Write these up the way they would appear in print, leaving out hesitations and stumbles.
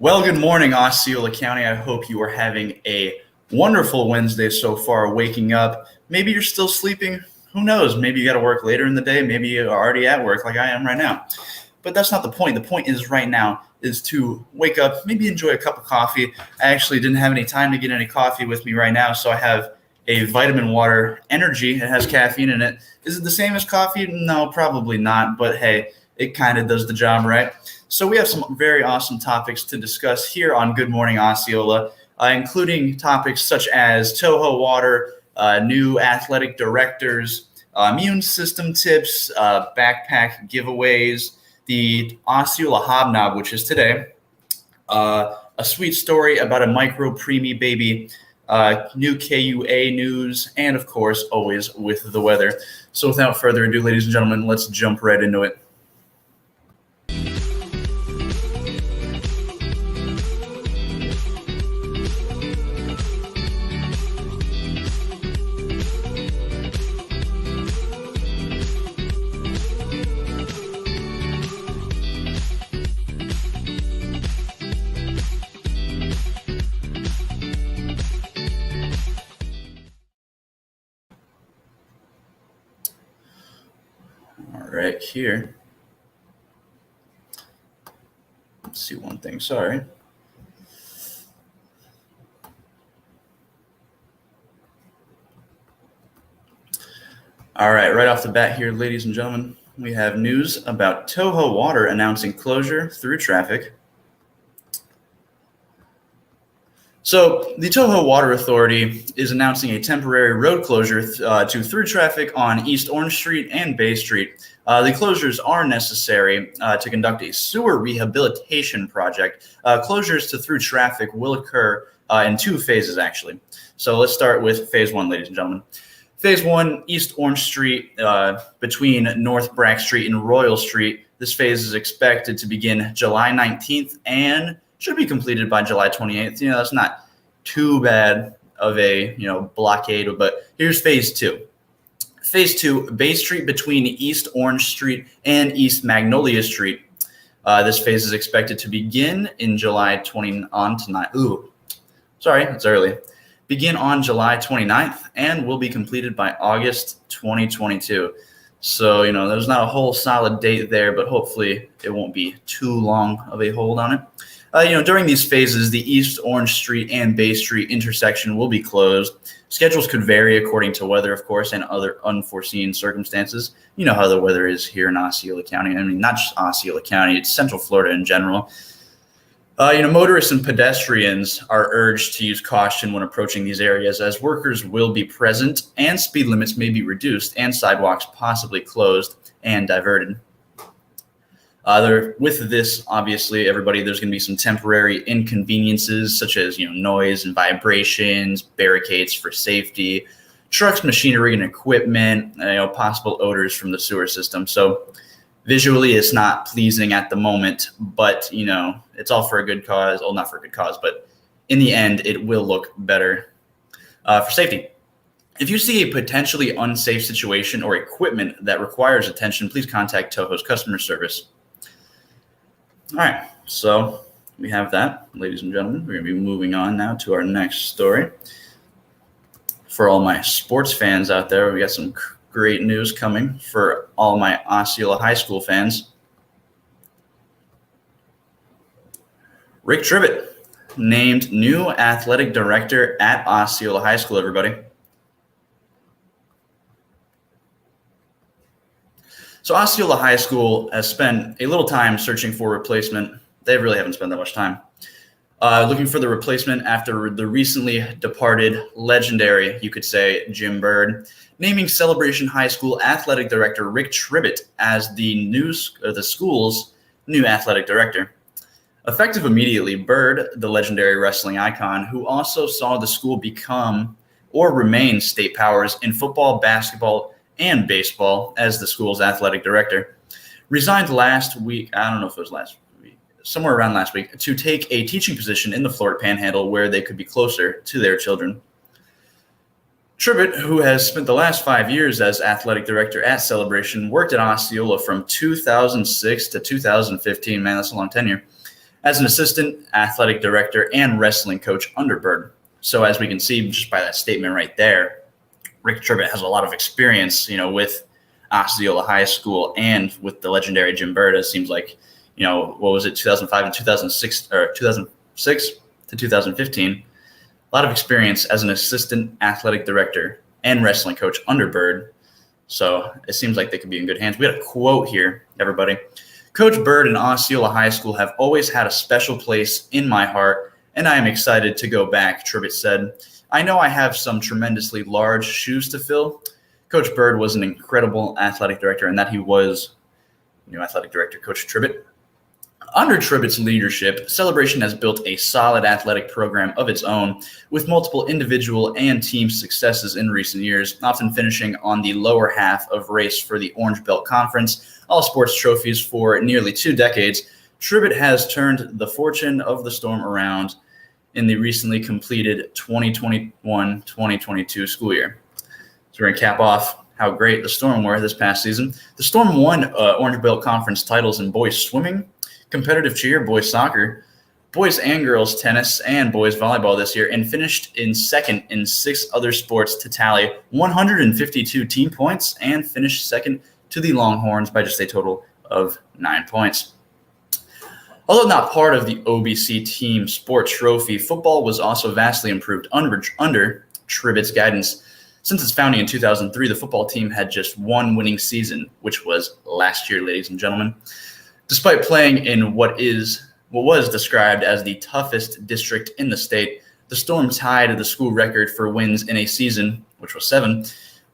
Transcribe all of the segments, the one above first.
Well, good morning, Osceola County. I hope you are having a wonderful Wednesday so far, waking up. Maybe you're still sleeping. Who knows? Maybe you got to work later in the day. Maybe you're already at work like I am right now. But that's not the point. The point is right now is to wake up, maybe enjoy a cup of coffee. I actually didn't have any time to get any coffee with me right now, so I have a vitamin water energy. It has caffeine in it. Is it the same as coffee? No, probably not. But hey, it kind of does the job, right? So we have some very awesome topics to discuss here on Good Morning Osceola, including topics such as Toho water, new athletic directors, immune system tips, backpack giveaways, the Osceola Hobnob, which is today, a sweet story about a micro preemie baby, new KUA news, and of course, always with the weather. So without further ado, ladies and gentlemen, let's jump right into it. Right here. Let's see one thing. Sorry. All right off the bat here, ladies and gentlemen, we have news about Toho Water announcing closure through traffic. So the Toho Water Authority is announcing a temporary road closure to through traffic on East Orange Street and Bay Street. The closures are necessary to conduct a sewer rehabilitation project. Closures to through traffic will occur in two phases, actually. So let's start with phase one, ladies and gentlemen. Phase one, East Orange Street between North Brack Street and Royal Street. This phase is expected to begin July 19th and should be completed by July 28th. That's not too bad of a, blockade, but here's phase two. Phase two, Bay Street between East Orange Street and East Magnolia Street. This phase is expected to begin in July 20 on tonight. It's early. Begin on July 29th and will be completed by August 2022. So, there's not a whole solid date there, but hopefully it won't be too long of a hold on it. During these phases, the East Orange Street and Bay Street intersection will be closed. Schedules could vary according to weather, of course, and other unforeseen circumstances. You know how the weather is here in Osceola County. I mean, not just Osceola County, it's Central Florida in general. Motorists and pedestrians are urged to use caution when approaching these areas, as workers will be present and speed limits may be reduced and sidewalks possibly closed and diverted. With this, obviously, everybody, there's going to be some temporary inconveniences such as, noise and vibrations, barricades for safety, trucks, machinery, and equipment, possible odors from the sewer system. So visually, it's not pleasing at the moment, but, it's all for a good cause. Well, not for a good cause, but in the end, it will look better for safety. If you see a potentially unsafe situation or equipment that requires attention, please contact Toho's customer service. All right, so we have that, ladies and gentlemen. We're going to be moving on now to our next story. For all my sports fans out there, we got some great news coming for all my Osceola High School fans. Rick Tribbett named new athletic director at Osceola High School, everybody. So Osceola High School has spent a little time searching for a replacement. They really haven't spent that much time. Looking for the replacement after the recently departed legendary, you could say, Jim Bird, naming Celebration High School athletic director Rick Tribbett as the school's new athletic director. Effective immediately, Bird, the legendary wrestling icon, who also saw the school become or remain state powers in football, basketball, and baseball as the school's athletic director, resigned last week. I don't know if it was last week, somewhere around last week, to take a teaching position in the Florida Panhandle where they could be closer to their children. Tribbett, who has spent the last 5 years as athletic director at Celebration, worked at Osceola from 2006 to 2015. Man, that's a long tenure. as an assistant athletic director and wrestling coach under Bird. So as we can see just by that statement right there, Rick Tribbett has a lot of experience, with Osceola High School and with the legendary Jim Bird. It seems like, what was it, 2005 and 2006 or 2006 to 2015. A lot of experience as an assistant athletic director and wrestling coach under Bird. So it seems like they could be in good hands. We got a quote here, everybody. Coach Bird and Osceola High School have always had a special place in my heart, and I am excited to go back, Tribbett said. I know I have some tremendously large shoes to fill. Coach Bird was an incredible athletic director, and that he was new athletic director, Coach Tribbett. Under Tribbett's leadership, Celebration has built a solid athletic program of its own, with multiple individual and team successes in recent years, often finishing on the lower half of race for the Orange Belt Conference all-sports trophies for nearly 2 decades. Tribbett has turned the fortune of the Storm around in the recently completed 2021-2022 school year. So we're going to cap off how great the Storm were this past season. The Storm won Orange Belt Conference titles in boys swimming, competitive cheer, boys soccer, boys and girls tennis, and boys volleyball this year, and finished in second in 6 other sports to tally 152 team points and finished second to the Longhorns by just a total of 9 points. Although not part of the OBC team sport trophy, football was also vastly improved under Tribbett's guidance. Since its founding in 2003, the football team had just one winning season, which was last year, ladies and gentlemen. Despite playing in what was described as the toughest district in the state, the Storm tied the school record for wins in a season, which was 7,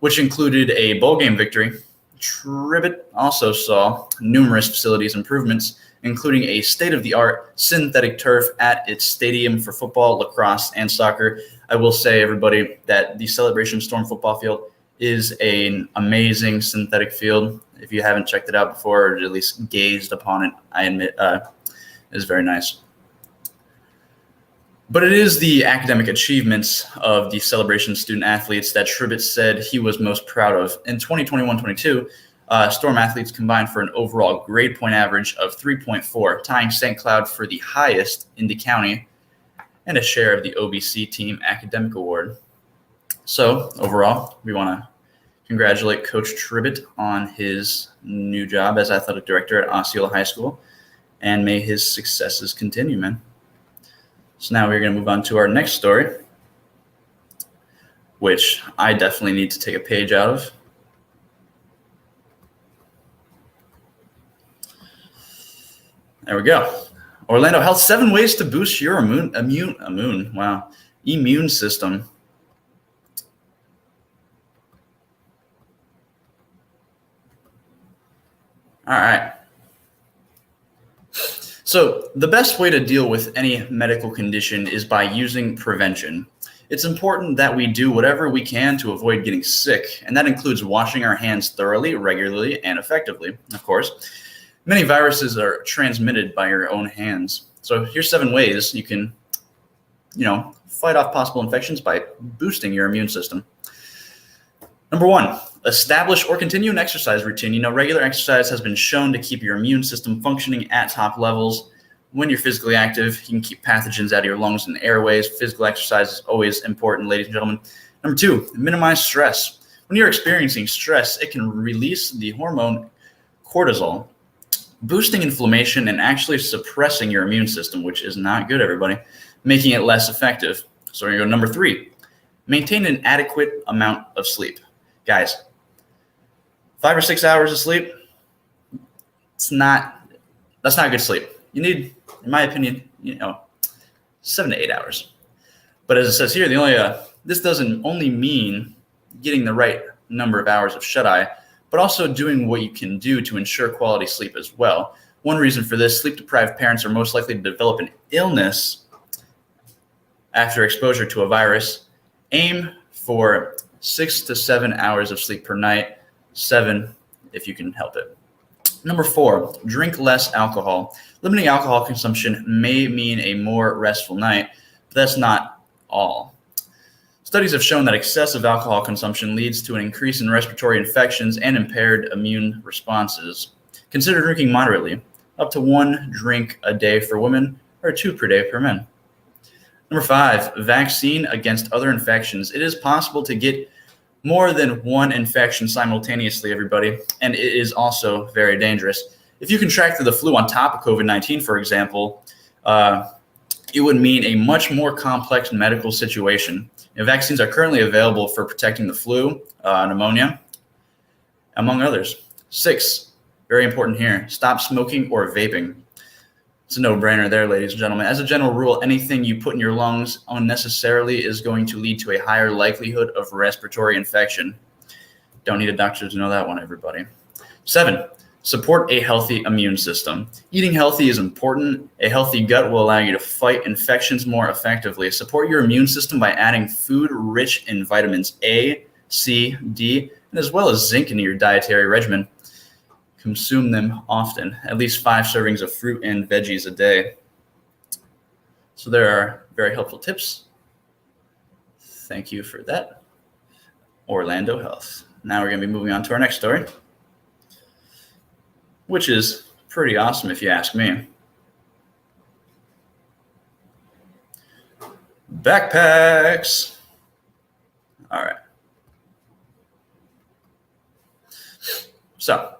which included a bowl game victory. Tribbett also saw numerous facilities improvements, including a state-of-the-art synthetic turf at its stadium for football, lacrosse, and soccer. I will say, everybody, that the Celebration Storm football field is an amazing synthetic field. If you haven't checked it out before, or at least gazed upon it, I admit is very nice. But it is the academic achievements of the Celebration student athletes that Tribbett said he was most proud of. In 2021-22, Storm athletes combined for an overall grade point average of 3.4, tying St. Cloud for the highest in the county and a share of the OBC Team Academic Award. So overall, we want to congratulate Coach Tribbett on his new job as athletic director at Osceola High School, and may his successes continue, man. So now we're going to move on to our next story, which I definitely need to take a page out of. There we go. Orlando Health, 7 ways to boost your immune system. All right. So the best way to deal with any medical condition is by using prevention. It's important that we do whatever we can to avoid getting sick, and that includes washing our hands thoroughly, regularly, and effectively, of course. Many viruses are transmitted by your own hands. So here's 7 ways you can, fight off possible infections by boosting your immune system. Number 1, establish or continue an exercise routine. Regular exercise has been shown to keep your immune system functioning at top levels. When you're physically active, you can keep pathogens out of your lungs and airways. Physical exercise is always important, ladies and gentlemen. Number 2, minimize stress. When you're experiencing stress, it can release the hormone cortisol, boosting inflammation and actually suppressing your immune system, which is not good, everybody, making it less effective. So we're going to go number 3, maintain an adequate amount of sleep. Guys, 5 or 6 hours of sleep, that's not good sleep. You need, in my opinion, 7 to 8 hours. But as it says here, this doesn't only mean getting the right number of hours of shut-eye, but also doing what you can do to ensure quality sleep as well. One reason for this, sleep-deprived parents are most likely to develop an illness after exposure to a virus. Aim for 6 to 7 hours of sleep per night, 7 if you can help it. Number 4, drink less alcohol. Limiting alcohol consumption may mean a more restful night, but that's not all. Studies have shown that excessive alcohol consumption leads to an increase in respiratory infections and impaired immune responses. Consider drinking moderately. up to 1 drink a day for women, or 2 per day for men. Number 5, vaccine against other infections. It is possible to get more than 1 infection simultaneously, everybody, and it is also very dangerous. If you contracted the flu on top of COVID-19, for example, it would mean a much more complex medical situation. Vaccines are currently available for protecting the flu, pneumonia, among others. 6, very important here, stop smoking or vaping. It's a no-brainer there, ladies and gentlemen. As a general rule, anything you put in your lungs unnecessarily is going to lead to a higher likelihood of respiratory infection. Don't need a doctor to know that one, everybody. 7, support a healthy immune system. Eating healthy is important. A healthy gut will allow you to fight infections more effectively. Support your immune system by adding food rich in vitamins A, C, D, and as well as zinc into your dietary regimen. Consume them often, at least 5 servings of fruit and veggies a day. So there are very helpful tips. Thank you for that. Orlando Health. Now we're going to be moving on to our next story, which is pretty awesome if you ask me. Backpacks. All right. So,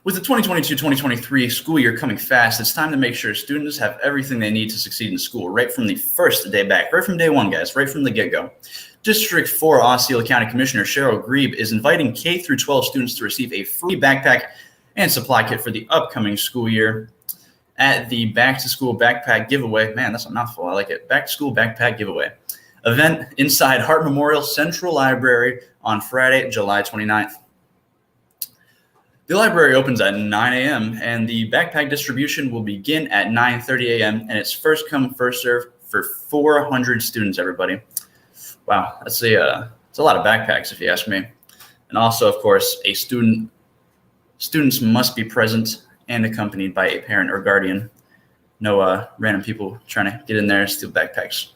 with the 2022-2023 school year coming fast, it's time to make sure students have everything they need to succeed in school right from the first day back, right from day one, guys, right from the get-go. District 4 Osceola County Commissioner Cheryl Grebe is inviting K through 12 students to receive a free backpack and supply kit for the upcoming school year at the Back to School Backpack Giveaway. Man, that's a mouthful. I like it. Back to School Backpack Giveaway event inside Hart Memorial Central Library on Friday, July 29th. The library opens at 9 a.m. and the backpack distribution will begin at 9:30 a.m. and it's first come, first serve for 400 students, everybody. Wow, it's a lot of backpacks if you ask me. And also, of course, students must be present and accompanied by a parent or guardian. No random people trying to get in there and steal backpacks.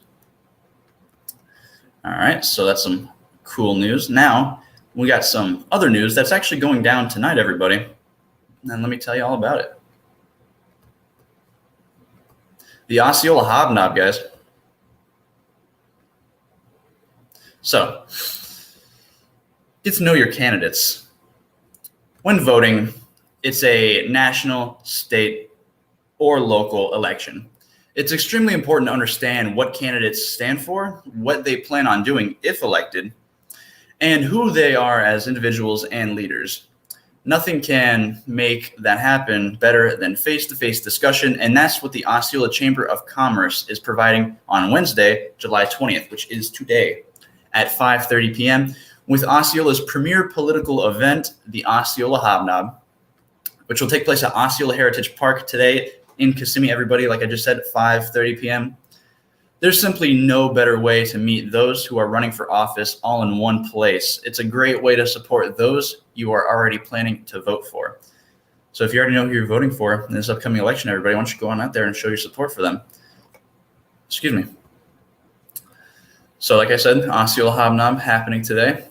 All right, so that's some cool news. Now, we got some other news that's actually going down tonight, everybody. And let me tell you all about it. The Osceola Hobnob, guys. So, get to know your candidates. When voting, it's a national, state, or local election. It's extremely important to understand what candidates stand for, what they plan on doing if elected, and who they are as individuals and leaders. Nothing can make that happen better than face-to-face discussion, and that's what the Osceola Chamber of Commerce is providing on Wednesday, July 20th, which is today, at 5:30 p.m., with Osceola's premier political event, the Osceola Hobnob, which will take place at Osceola Heritage Park today in Kissimmee, everybody, like I just said, at 5:30 p.m. There's simply no better way to meet those who are running for office all in one place. It's a great way to support those you are already planning to vote for. So if you already know who you're voting for in this upcoming election, everybody, why don't you go on out there and show your support for them? Excuse me. So like I said, Osceola Hobnob happening today.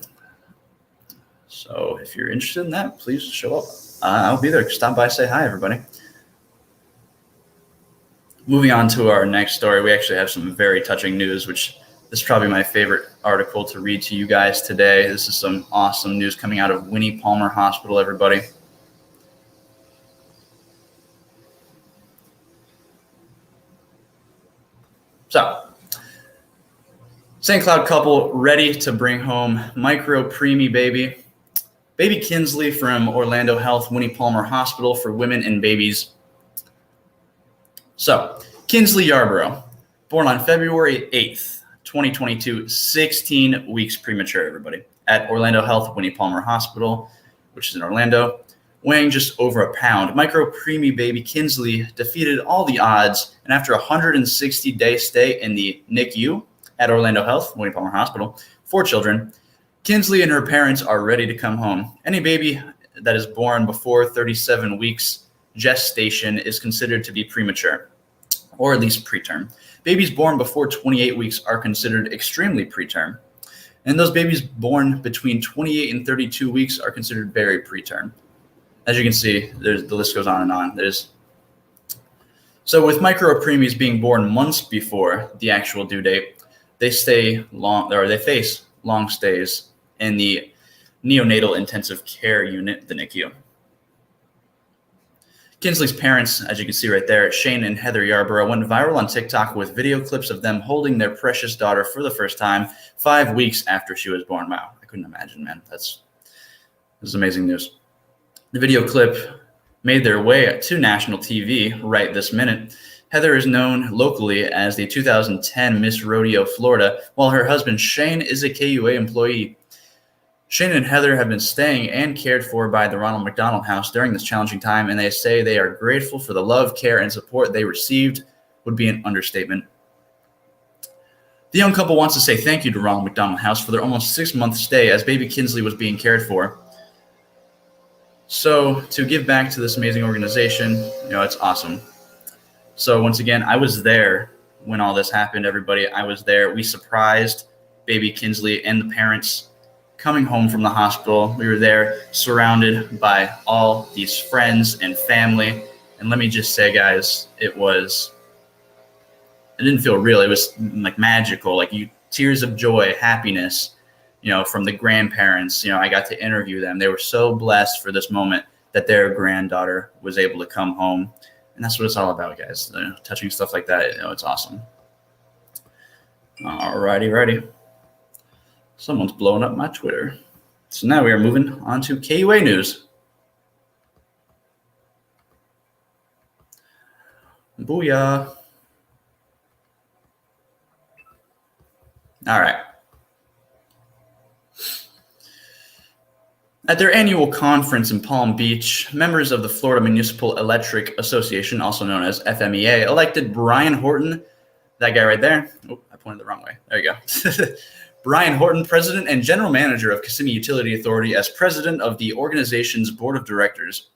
So if you're interested in that, please show up. I'll be there. Stop by, say hi, everybody. Moving on to our next story, we actually have some very touching news, which this is probably my favorite article to read to you guys today. This is some awesome news coming out of Winnie Palmer Hospital, everybody. So, St. Cloud couple ready to bring home micro preemie baby. Baby Kinsley from Orlando Health, Winnie Palmer Hospital for Women and Babies. So, Kinsley Yarborough, born on February 8th, 2022, 16 weeks premature, everybody, at Orlando Health, Winnie Palmer Hospital, which is in Orlando, weighing just over a pound. Micro preemie baby Kinsley defeated all the odds, and after a 160-day stay in the NICU at Orlando Health, Winnie Palmer Hospital, for children, Kinsley and her parents are ready to come home. Any baby that is born before 37 weeks gestation is considered to be premature, or at least preterm. Babies born before 28 weeks are considered extremely preterm. And those babies born between 28 and 32 weeks are considered very preterm. as you can see, the list goes on and on. So with micro-preemies being born months before the actual due date, they face long stays in the neonatal intensive care unit, the NICU. Kinsley's parents, as you can see right there, Shane and Heather Yarborough, went viral on TikTok with video clips of them holding their precious daughter for the first time 5 weeks after she was born. Wow, I couldn't imagine, man. This is amazing news. The video clip made their way to national TV right this minute. Heather is known locally as the 2010 Miss Rodeo Florida, while her husband Shane is a KUA employee. Shane and Heather have been staying and cared for by the Ronald McDonald House during this challenging time, and they say they are grateful for the love, care, and support they received. Would be an understatement. The young couple wants to say thank you to Ronald McDonald House for their almost 6-month stay as baby Kinsley was being cared for. So to give back to this amazing organization, it's awesome. So once again, I was there when all this happened, everybody. I was there. We surprised baby Kinsley and the parents coming home from the hospital. We were there surrounded by all these friends and family. And let me just say, guys, it didn't feel real. It was like magical, tears of joy, happiness, from the grandparents. I got to interview them. They were so blessed for this moment that their granddaughter was able to come home. And that's what it's all about, guys. Touching stuff like that, it's awesome. Righty. Someone's blowing up my Twitter. So now we are moving on to KUA news. Booyah. All right. At their annual conference in Palm Beach, members of the Florida Municipal Electric Association, also known as FMEA, elected Brian Horton, that guy right there. Oh, I pointed the wrong way. There you go. Brian Horton, President and General Manager of Kissimmee Utility Authority, as President of the organization's Board of Directors.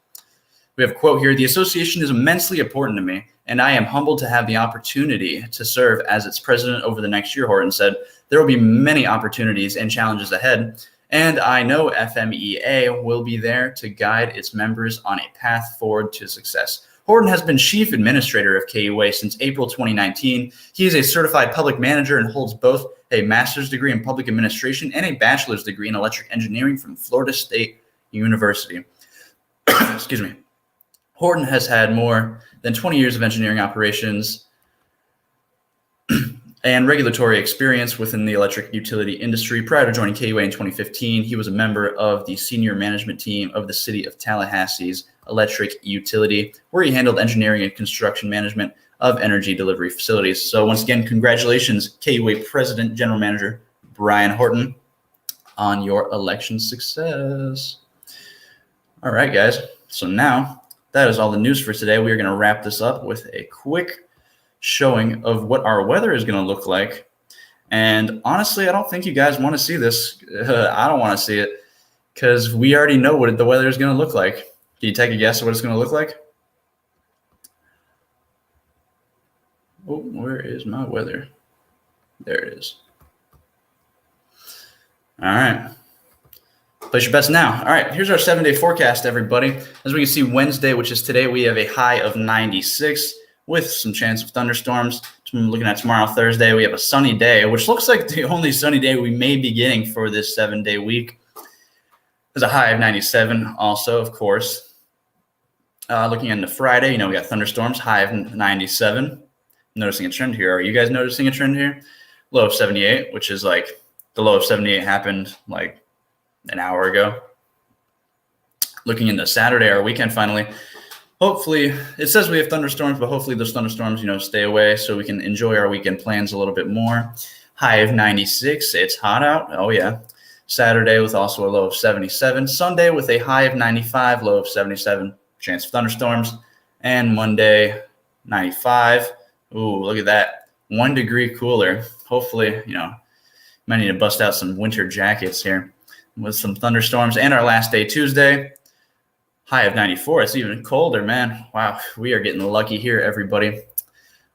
We have a quote here: "The association is immensely important to me, and I am humbled to have the opportunity to serve as its president over the next year," Horton said. "There will be many opportunities and challenges ahead, and I know FMEA will be there to guide its members on a path forward to success." Horton has been Chief Administrator of KUA since April 2019. He is a certified public manager and holds both a master's degree in public administration and a bachelor's degree in electric engineering from Florida State University. Excuse me. Horton has had more than 20 years of engineering operations and regulatory experience within the electric utility industry. Prior to joining KUA in 2015, he was a member of the senior management team of the City of Tallahassee's electric utility, where he handled engineering and construction management of energy delivery facilities. So once again, congratulations, KUA President, General Manager Brian Horton, on your election success. All right, guys. So now that is all the news for today. We are going to wrap this up with a quick showing of what our weather is going to look like. And honestly, I don't think you guys want to see this. I don't want to see it because we already know what the weather is going to look like. Can you take a guess at what it's going to look like? Oh, where is my weather? There it is. All right. Place your bets now. All right, here's our 7-day forecast, everybody. As we can see, Wednesday, which is today, we have a high of 96 with some chance of thunderstorms. Looking at tomorrow, Thursday, we have a sunny day, which looks like the only sunny day we may be getting for this 7-day week. There's a high of 97 also, of course. Looking into Friday, we got thunderstorms, high of 97. Noticing a trend here. Are you guys noticing a trend here? Low of 78, which is like the low of 78 happened like an hour ago. Looking into Saturday, our weekend finally. Hopefully, it says we have thunderstorms, but hopefully those thunderstorms, stay away so we can enjoy our weekend plans a little bit more. High of 96. It's hot out. Oh, yeah. Saturday with also a low of 77. Sunday with a high of 95, low of 77. Chance of thunderstorms. And Monday, 95. Ooh, look at that. 1 degree cooler. Hopefully, might need to bust out some winter jackets here with some thunderstorms. And our last day, Tuesday, high of 94. It's even colder, man. Wow, we are getting lucky here, everybody.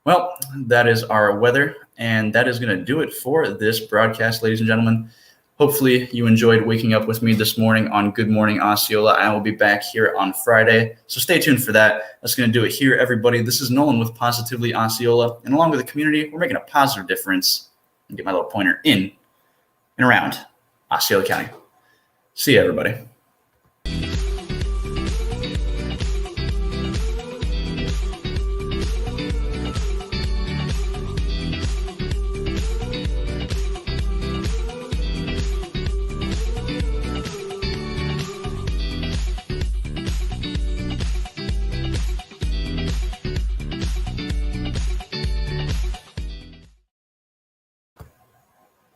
Well, that is our weather, and that is going to do it for this broadcast, ladies and gentlemen. Hopefully you enjoyed waking up with me this morning on Good Morning Osceola. I will be back here on Friday, so stay tuned for that. That's going to do it here, everybody. This is Nolan with Positively Osceola, and along with the community, we're making a positive difference. And get my little pointer in and around Osceola County. See you, everybody.